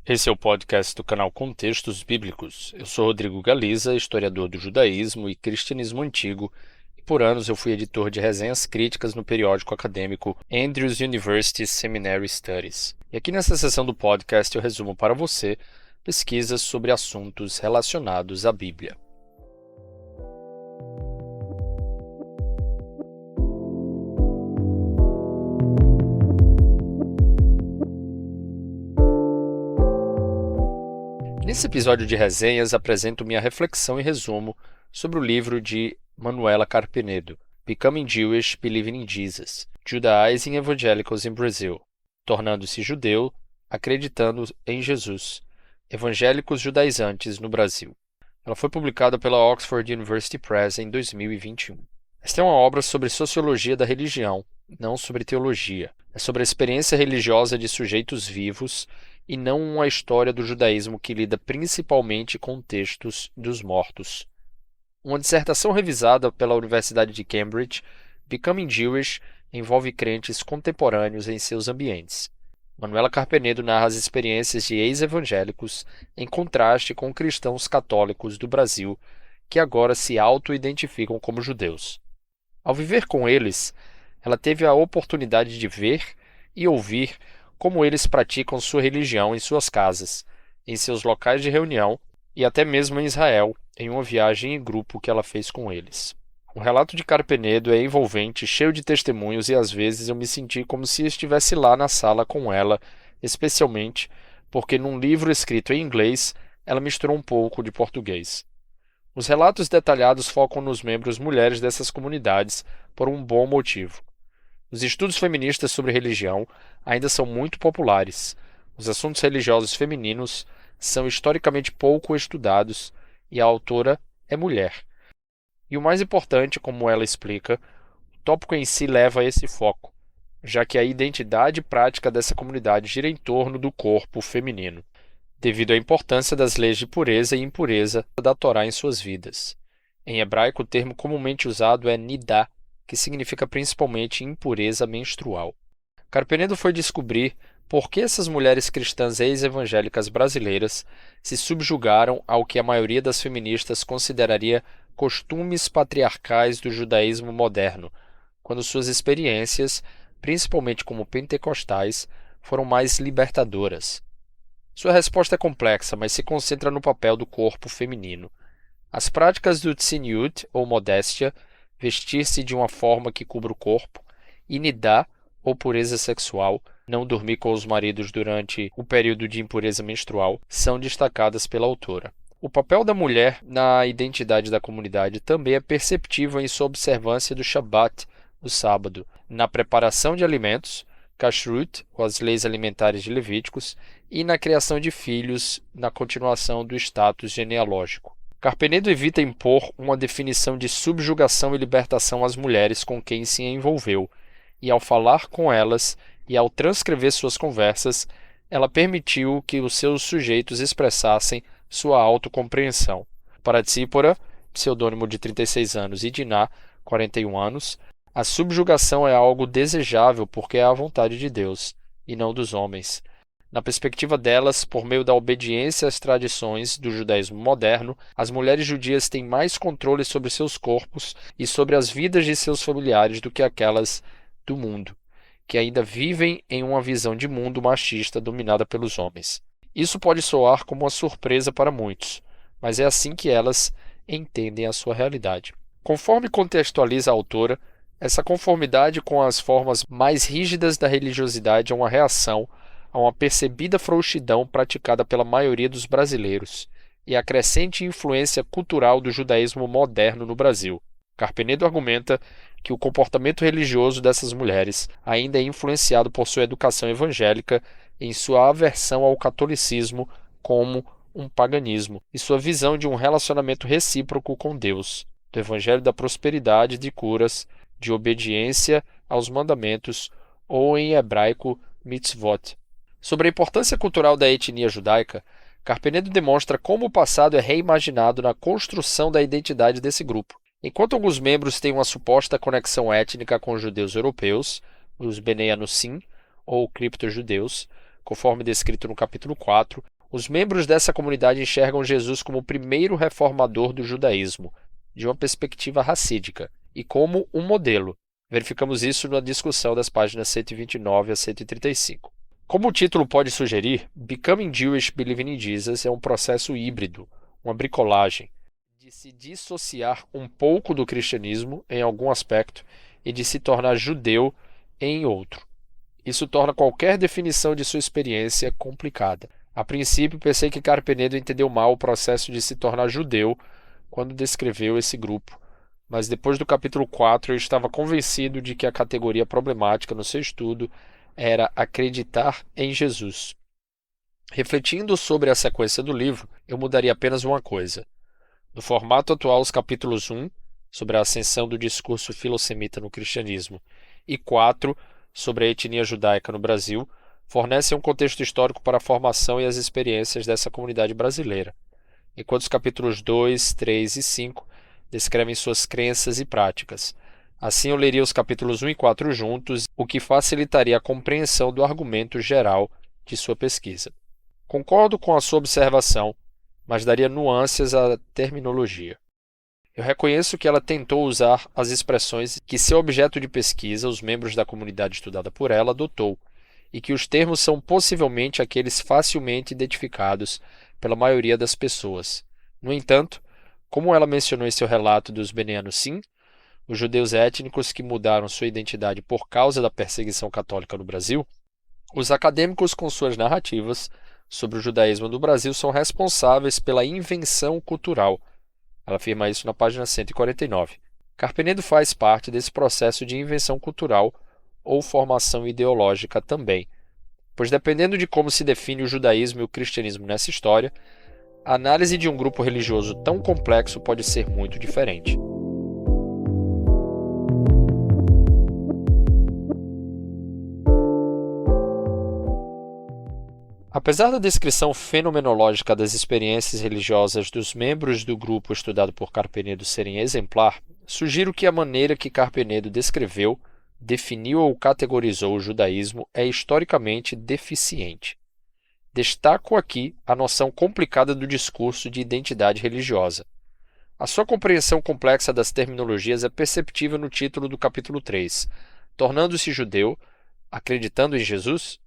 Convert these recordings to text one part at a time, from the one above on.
Esse é o podcast do canal Contextos Bíblicos. Eu sou Rodrigo Galiza, historiador do judaísmo e cristianismo antigo, e por anos eu fui editor de resenhas críticas no periódico acadêmico Andrews University Seminary Studies. E aqui nessa seção do podcast eu resumo para você pesquisas sobre assuntos relacionados à Bíblia. Nesse episódio de resenhas, apresento minha reflexão e resumo sobre o livro de Manuela Carpenedo, Becoming Jewish, Believing in Jesus, Judaizing Evangelicals in Brazil, Tornando-se Judeu, Acreditando em Jesus, Evangélicos Judaizantes no Brasil. Ela foi publicada pela Oxford University Press em 2021. Esta é uma obra sobre sociologia da religião, não sobre teologia. É sobre a experiência religiosa de sujeitos vivos e não uma história do judaísmo que lida principalmente com textos dos mortos. Uma dissertação revisada pela Universidade de Cambridge, Becoming Jewish envolve crentes contemporâneos em seus ambientes. Manuela Carpenedo narra as experiências de ex-evangélicos em contraste com cristãos católicos do Brasil que agora se auto-identificam como judeus. Ao viver com eles, ela teve a oportunidade de ver e ouvir como eles praticam sua religião em suas casas, em seus locais de reunião e até mesmo em Israel, em uma viagem em grupo que ela fez com eles. O relato de Carpenedo é envolvente, cheio de testemunhos e às vezes eu me senti como se estivesse lá na sala com ela, especialmente porque num livro escrito em inglês ela misturou um pouco de português. Os relatos detalhados focam nos membros mulheres dessas comunidades por um bom motivo. Os estudos feministas sobre religião ainda são muito populares. Os assuntos religiosos femininos são historicamente pouco estudados e a autora é mulher. E o mais importante, como ela explica, o tópico em si leva a esse foco, já que a identidade prática dessa comunidade gira em torno do corpo feminino, devido à importância das leis de pureza e impureza da Torá em suas vidas. Em hebraico, o termo comumente usado é nidá, que significa principalmente impureza menstrual. Carpenedo foi descobrir por que essas mulheres cristãs ex-evangélicas brasileiras se subjugaram ao que a maioria das feministas consideraria costumes patriarcais do judaísmo moderno, quando suas experiências, principalmente como pentecostais, foram mais libertadoras. Sua resposta é complexa, mas se concentra no papel do corpo feminino. As práticas do tzniut, ou modéstia, vestir-se de uma forma que cubra o corpo, e nidá, ou pureza sexual, não dormir com os maridos durante o período de impureza menstrual, são destacadas pela autora. O papel da mulher na identidade da comunidade também é perceptível em sua observância do Shabat, o sábado, na preparação de alimentos, kashrut, ou as leis alimentares de Levíticos, e na criação de filhos, na continuação do status genealógico. Carpenedo evita impor uma definição de subjugação e libertação às mulheres com quem se envolveu, e ao falar com elas e ao transcrever suas conversas, ela permitiu que os seus sujeitos expressassem sua autocompreensão. Para Tzípora, pseudônimo de 36 anos, e Diná, 41 anos, a subjugação é algo desejável porque é a vontade de Deus, e não dos homens. Na perspectiva delas, por meio da obediência às tradições do judaísmo moderno, as mulheres judias têm mais controle sobre seus corpos e sobre as vidas de seus familiares do que aquelas do mundo, que ainda vivem em uma visão de mundo machista dominada pelos homens. Isso pode soar como uma surpresa para muitos, mas é assim que elas entendem a sua realidade. Conforme contextualiza a autora, essa conformidade com as formas mais rígidas da religiosidade é uma reação a uma percebida frouxidão praticada pela maioria dos brasileiros e a crescente influência cultural do judaísmo moderno no Brasil. Carpenedo argumenta que o comportamento religioso dessas mulheres ainda é influenciado por sua educação evangélica em sua aversão ao catolicismo como um paganismo e sua visão de um relacionamento recíproco com Deus, do evangelho da prosperidade e de curas, de obediência aos mandamentos ou em hebraico mitzvot. Sobre a importância cultural da etnia judaica, Carpenedo demonstra como o passado é reimaginado na construção da identidade desse grupo. Enquanto alguns membros têm uma suposta conexão étnica com os judeus europeus, os Bnei Anussim, ou cripto-judeus, conforme descrito no capítulo 4, Os membros dessa comunidade enxergam Jesus como o primeiro reformador do judaísmo, de uma perspectiva racídica, e como um modelo. Verificamos isso na discussão das páginas 129 a 135. Como o título pode sugerir, Becoming Jewish Believing in Jesus é um processo híbrido, uma bricolagem, de se dissociar um pouco do cristianismo em algum aspecto e de se tornar judeu em outro. Isso torna qualquer definição de sua experiência complicada. A princípio, pensei que Carpenedo entendeu mal o processo de se tornar judeu quando descreveu esse grupo, mas depois do capítulo 4 eu estava convencido de que a categoria problemática no seu estudo era acreditar em Jesus. Refletindo sobre a sequência do livro, eu mudaria apenas uma coisa. No formato atual, os capítulos 1, sobre a ascensão do discurso filosemita no cristianismo, e 4, sobre a etnia judaica no Brasil, fornecem um contexto histórico para a formação e as experiências dessa comunidade brasileira, enquanto os capítulos 2, 3 e 5 descrevem suas crenças e práticas. Assim, eu leria os capítulos 1 e 4 juntos, o que facilitaria a compreensão do argumento geral de sua pesquisa. Concordo com a sua observação, mas daria nuances à terminologia. Eu reconheço que ela tentou usar as expressões que seu objeto de pesquisa, os membros da comunidade estudada por ela, adotou, e que os termos são possivelmente aqueles facilmente identificados pela maioria das pessoas. No entanto, como ela mencionou em seu relato dos Bnei Anussim, os judeus étnicos que mudaram sua identidade por causa da perseguição católica no Brasil, os acadêmicos com suas narrativas sobre o judaísmo do Brasil são responsáveis pela invenção cultural. Ela afirma isso na página 149. Carpenedo faz parte desse processo de invenção cultural ou formação ideológica também, pois dependendo de como se define o judaísmo e o cristianismo nessa história, a análise de um grupo religioso tão complexo pode ser muito diferente. Apesar da descrição fenomenológica das experiências religiosas dos membros do grupo estudado por Carpenedo serem exemplar, sugiro que a maneira que Carpenedo descreveu, definiu ou categorizou o judaísmo é historicamente deficiente. Destaco aqui a noção complicada do discurso de identidade religiosa. A sua compreensão complexa das terminologias é perceptível no título do capítulo 3, Tornando-se judeu, acreditando em Jesus?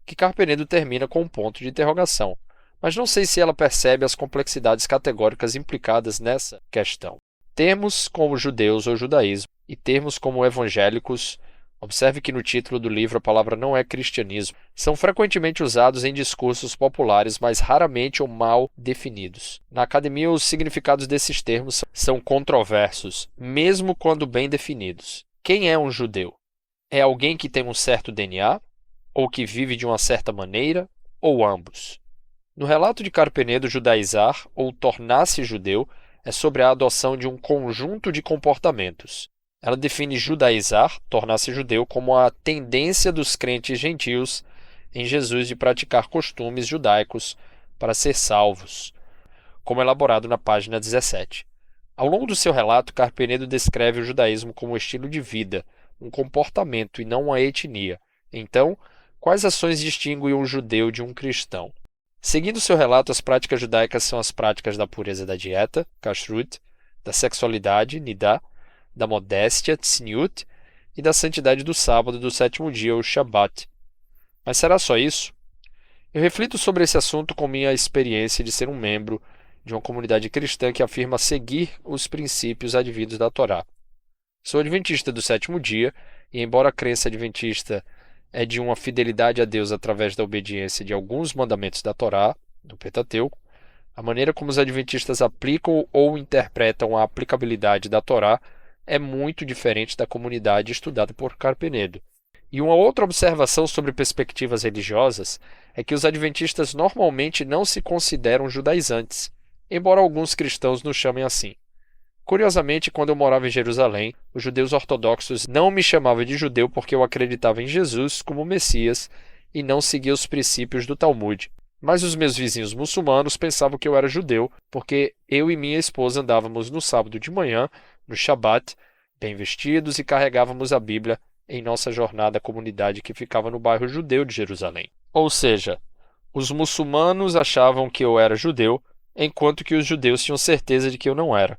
Que Carpenedo termina com um ponto de interrogação, mas não sei se ela percebe as complexidades categóricas implicadas nessa questão. Termos como judeus ou judaísmo e termos como evangélicos, observe que no título do livro a palavra não é cristianismo, são frequentemente usados em discursos populares, mas raramente ou mal definidos. Na academia, os significados desses termos são controversos, mesmo quando bem definidos. Quem é um judeu? É alguém que tem um certo DNA? Ou que vive de uma certa maneira, ou ambos. No relato de Carpenedo, judaizar, ou tornar-se judeu, é sobre a adoção de um conjunto de comportamentos. Ela define judaizar, tornar-se judeu, como a tendência dos crentes gentios em Jesus de praticar costumes judaicos para ser salvos, como elaborado na página 17. Ao longo do seu relato, Carpenedo descreve o judaísmo como um estilo de vida, um comportamento e não uma etnia. Então, quais ações distinguem um judeu de um cristão? Seguindo seu relato, as práticas judaicas são as práticas da pureza da dieta, kashrut, da sexualidade, nidah, da modéstia, tzniut, e da santidade do sábado do sétimo dia, o Shabat. Mas será só isso? Eu reflito sobre esse assunto com minha experiência de ser um membro de uma comunidade cristã que afirma seguir os princípios advindos da Torá. Sou adventista do sétimo dia, e embora a crença adventista é de uma fidelidade a Deus através da obediência de alguns mandamentos da Torá, do Pentateuco, a maneira como os adventistas aplicam ou interpretam a aplicabilidade da Torá é muito diferente da comunidade estudada por Carpenedo. E uma outra observação sobre perspectivas religiosas é que os adventistas normalmente não se consideram judaizantes, embora alguns cristãos nos chamem assim. Curiosamente, quando eu morava em Jerusalém, os judeus ortodoxos não me chamavam de judeu porque eu acreditava em Jesus como Messias e não seguia os princípios do Talmud. Mas os meus vizinhos muçulmanos pensavam que eu era judeu porque eu e minha esposa andávamos no sábado de manhã, no Shabat, bem vestidos e carregávamos a Bíblia em nossa jornada à comunidade que ficava no bairro judeu de Jerusalém. Ou seja, Os muçulmanos achavam que eu era judeu, enquanto que os judeus tinham certeza de que eu não era.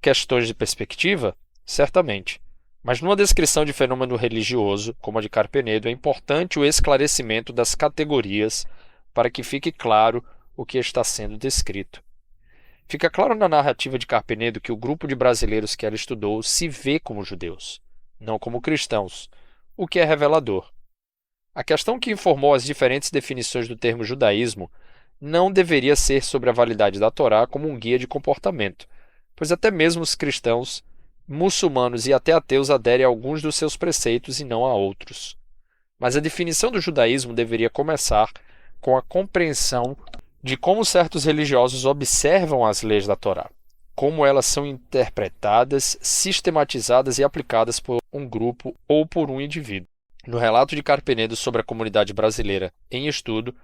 Questões de perspectiva? Certamente. Mas numa descrição de fenômeno religioso, como a de Carpenedo, é importante o esclarecimento das categorias para que fique claro o que está sendo descrito. Fica claro na narrativa de Carpenedo que o grupo de brasileiros que ela estudou se vê como judeus, não como cristãos, o que é revelador. A questão que informou as diferentes definições do termo judaísmo não deveria ser sobre a validade da Torá como um guia de comportamento, pois até mesmo os cristãos, muçulmanos e até ateus aderem a alguns dos seus preceitos e não a outros. Mas a definição do judaísmo deveria começar com a compreensão de como certos religiosos observam as leis da Torá, como elas são interpretadas, sistematizadas e aplicadas por um grupo ou por um indivíduo. No relato de Carpenedo sobre a comunidade brasileira em estudo,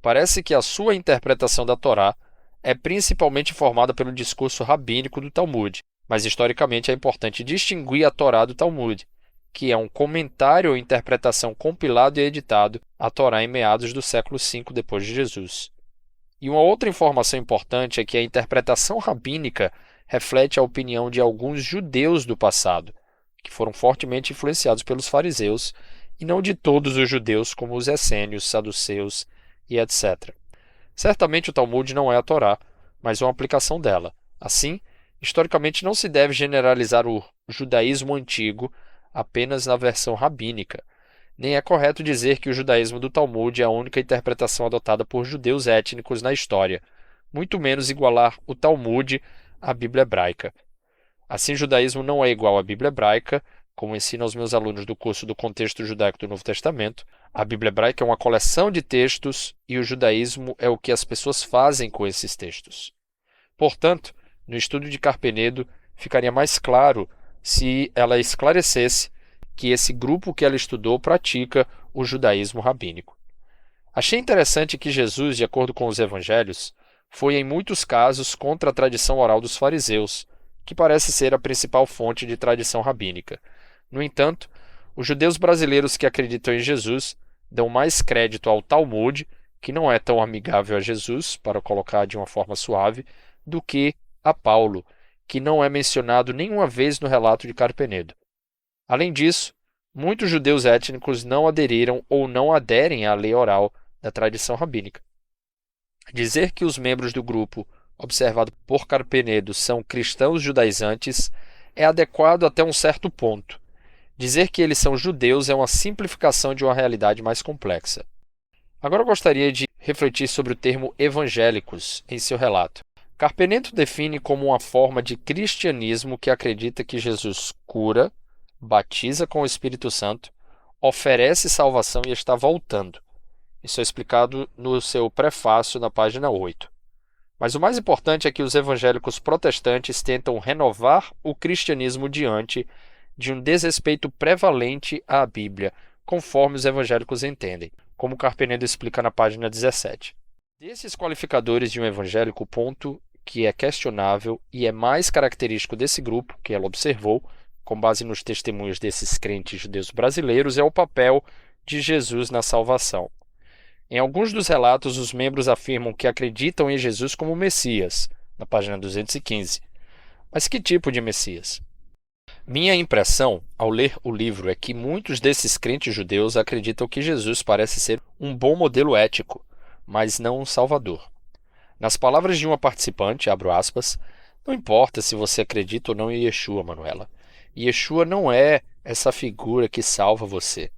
parece que a sua interpretação da Torá é principalmente formada pelo discurso rabínico do Talmud, mas historicamente é importante distinguir a Torá do Talmud, que é um comentário ou interpretação compilado e editado à Torá em meados do século V depois de Jesus. E uma outra informação importante é que a interpretação rabínica reflete a opinião de alguns judeus do passado, que foram fortemente influenciados pelos fariseus, e não de todos os judeus como os essênios, saduceus e etc. Certamente o Talmud não é a Torá, mas uma aplicação dela. Assim, historicamente não se deve generalizar o judaísmo antigo apenas na versão rabínica. Nem é correto dizer que o judaísmo do Talmud é a única interpretação adotada por judeus étnicos na história, muito menos igualar o Talmud à Bíblia hebraica. Assim, o judaísmo não é igual à Bíblia hebraica, como ensino aos meus alunos do curso do Contexto Judaico do Novo Testamento. A Bíblia hebraica é uma coleção de textos e o judaísmo é o que as pessoas fazem com esses textos. Portanto, no estudo de Carpenedo, ficaria mais claro se ela esclarecesse que esse grupo que ela estudou pratica o judaísmo rabínico. Achei interessante que Jesus, de acordo com os evangelhos, foi em muitos casos contra a tradição oral dos fariseus, que parece ser a principal fonte de tradição rabínica. No entanto, os judeus brasileiros que acreditam em Jesus dão mais crédito ao Talmud, que não é tão amigável a Jesus, para colocar de uma forma suave, do que a Paulo, que não é mencionado nenhuma vez no relato de Carpenedo. Além disso, muitos judeus étnicos não aderiram ou não aderem à lei oral da tradição rabínica. Dizer que os membros do grupo observado por Carpenedo são cristãos judaizantes é adequado até um certo ponto. Dizer que eles são judeus é uma simplificação de uma realidade mais complexa. Agora eu gostaria de refletir sobre o termo evangélicos em seu relato. Carpenedo define como uma forma de cristianismo que acredita que Jesus cura, batiza com o Espírito Santo, oferece salvação e está voltando. Isso é explicado no seu prefácio na página 8. Mas o mais importante é que os evangélicos protestantes tentam renovar o cristianismo diante de um desrespeito prevalente à Bíblia, conforme os evangélicos entendem, como Carpenedo explica na página 17. Desses qualificadores de um evangélico, o ponto que é questionável e é mais característico desse grupo, que ela observou, com base nos testemunhos desses crentes judeus brasileiros, é o papel de Jesus na salvação. Em alguns dos relatos, os membros afirmam que acreditam em Jesus como Messias, na página 215. Mas que tipo de Messias? Minha impressão, ao ler o livro, é que muitos desses crentes judeus acreditam que Jesus parece ser um bom modelo ético, mas não um salvador. Nas palavras de uma participante, abro aspas, não importa se você acredita ou não em Yeshua, Manuela. Yeshua não é essa figura que salva você.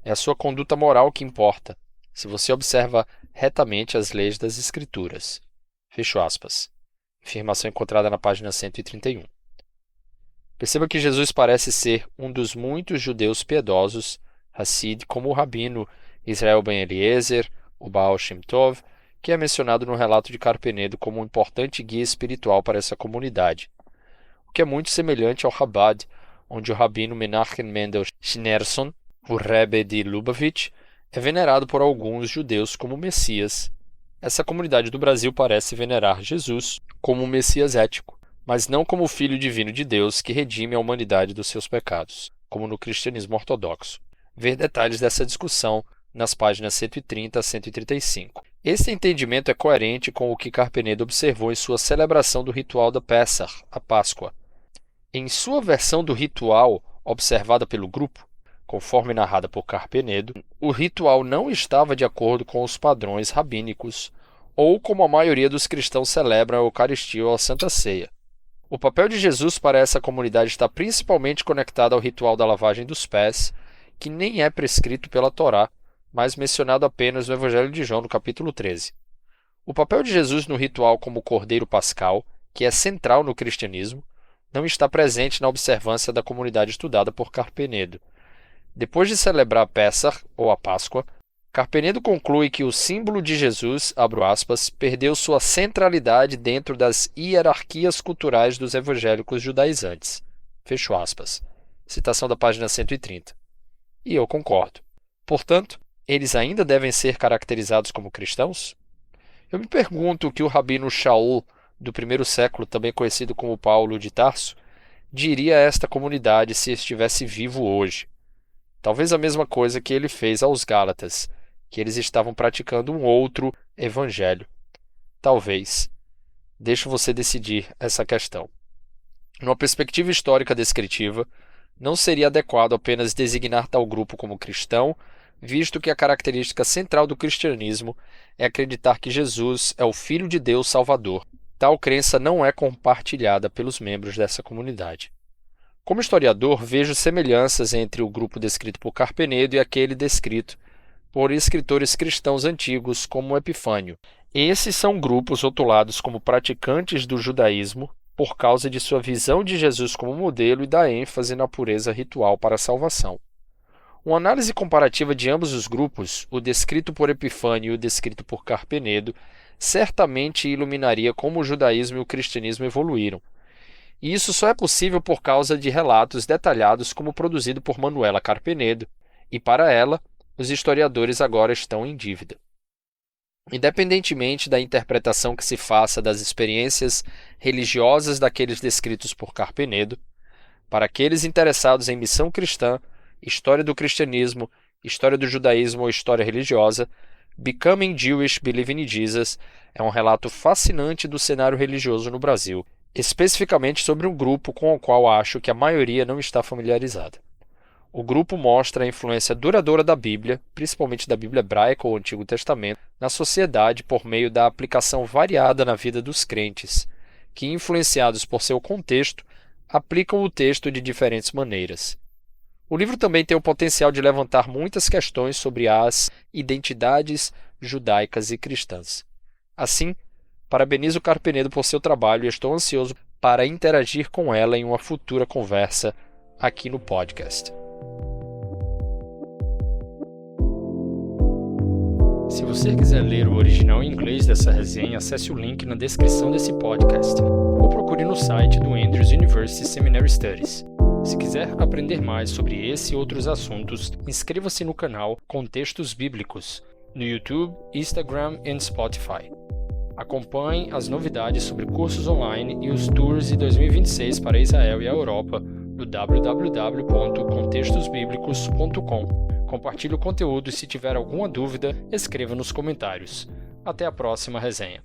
É a sua conduta moral que importa, se você observa retamente as leis das Escrituras. Fecho aspas. Afirmação encontrada na página 131. Perceba que Jesus parece ser um dos muitos judeus piedosos, Hassid, como o rabino Israel Ben Eliezer, o Baal Shem Tov, que é mencionado no relato de Carpenedo como um importante guia espiritual para essa comunidade, o que é muito semelhante ao Chabad, onde o rabino Menachem Mendel Schneerson, o Rebbe de Lubavitch, é venerado por alguns judeus como Messias. Essa comunidade do Brasil parece venerar Jesus como um Messias ético, mas não como o Filho divino de Deus que redime a humanidade dos seus pecados, como no cristianismo ortodoxo. Ver detalhes dessa discussão nas páginas 130 a 135. Esse entendimento é coerente com o que Carpenedo observou em sua celebração do ritual da Pessach, a Páscoa. Em sua versão do ritual, observada pelo grupo, conforme narrada por Carpenedo, o ritual não estava de acordo com os padrões rabínicos ou como a maioria dos cristãos celebram a Eucaristia ou a Santa Ceia. O papel de Jesus para essa comunidade está principalmente conectado ao ritual da lavagem dos pés, que nem é prescrito pela Torá, mas mencionado apenas no Evangelho de João, no capítulo 13. O papel de Jesus no ritual como Cordeiro Pascal, que é central no cristianismo, não está presente na observância da comunidade estudada por Carpenedo. Depois de celebrar a Pessach, ou a Páscoa, Carpenedo conclui que o símbolo de Jesus, abro aspas, perdeu sua centralidade dentro das hierarquias culturais dos evangélicos judaizantes. Fecho aspas. Citação da página 130. E eu concordo. Portanto, eles ainda devem ser caracterizados como cristãos? Eu me pergunto o que o rabino Shaul, do primeiro século, também conhecido como Paulo de Tarso, diria a esta comunidade se estivesse vivo hoje. Talvez a mesma coisa que ele fez aos Gálatas, que eles estavam praticando um outro evangelho. Talvez. Deixo você decidir essa questão. Numa perspectiva histórica descritiva, não seria adequado apenas designar tal grupo como cristão, visto que a característica central do cristianismo é acreditar que Jesus é o Filho de Deus Salvador. Tal crença não é compartilhada pelos membros dessa comunidade. Como historiador, vejo semelhanças entre o grupo descrito por Carpenedo e aquele descrito por escritores cristãos antigos como Epifânio. Esses são grupos rotulados como praticantes do judaísmo por causa de sua visão de Jesus como modelo e da ênfase na pureza ritual para a salvação. Uma análise comparativa de ambos os grupos, o descrito por Epifânio e o descrito por Carpenedo, certamente iluminaria como o judaísmo e o cristianismo evoluíram. E isso só é possível por causa de relatos detalhados como o produzido por Manuela Carpenedo, e para ela, os historiadores agora estão em dívida. Independentemente da interpretação que se faça das experiências religiosas daqueles descritos por Carpenedo, para aqueles interessados em missão cristã, história do cristianismo, história do judaísmo ou história religiosa, Becoming Jewish, Believing in Jesus é um relato fascinante do cenário religioso no Brasil, especificamente sobre um grupo com o qual acho que a maioria não está familiarizada. O grupo mostra a influência duradoura da Bíblia, principalmente da Bíblia hebraica ou Antigo Testamento, na sociedade por meio da aplicação variada na vida dos crentes, que, influenciados por seu contexto, aplicam o texto de diferentes maneiras. O livro também tem o potencial de levantar muitas questões sobre as identidades judaicas e cristãs. Assim, parabenizo Carpenedo por seu trabalho e estou ansioso para interagir com ela em uma futura conversa aqui no podcast. Se você quiser ler o original em inglês dessa resenha, acesse o link na descrição desse podcast ou procure no site do Andrews University Seminary Studies. Se quiser aprender mais sobre esse e outros assuntos, inscreva-se no canal Contextos Bíblicos no YouTube, Instagram e Spotify. Acompanhe as novidades sobre cursos online e os tours de 2026 para Israel e a Europa no www.contextosbiblicos.com. Compartilhe o conteúdo e se tiver alguma dúvida, escreva nos comentários. Até a próxima resenha.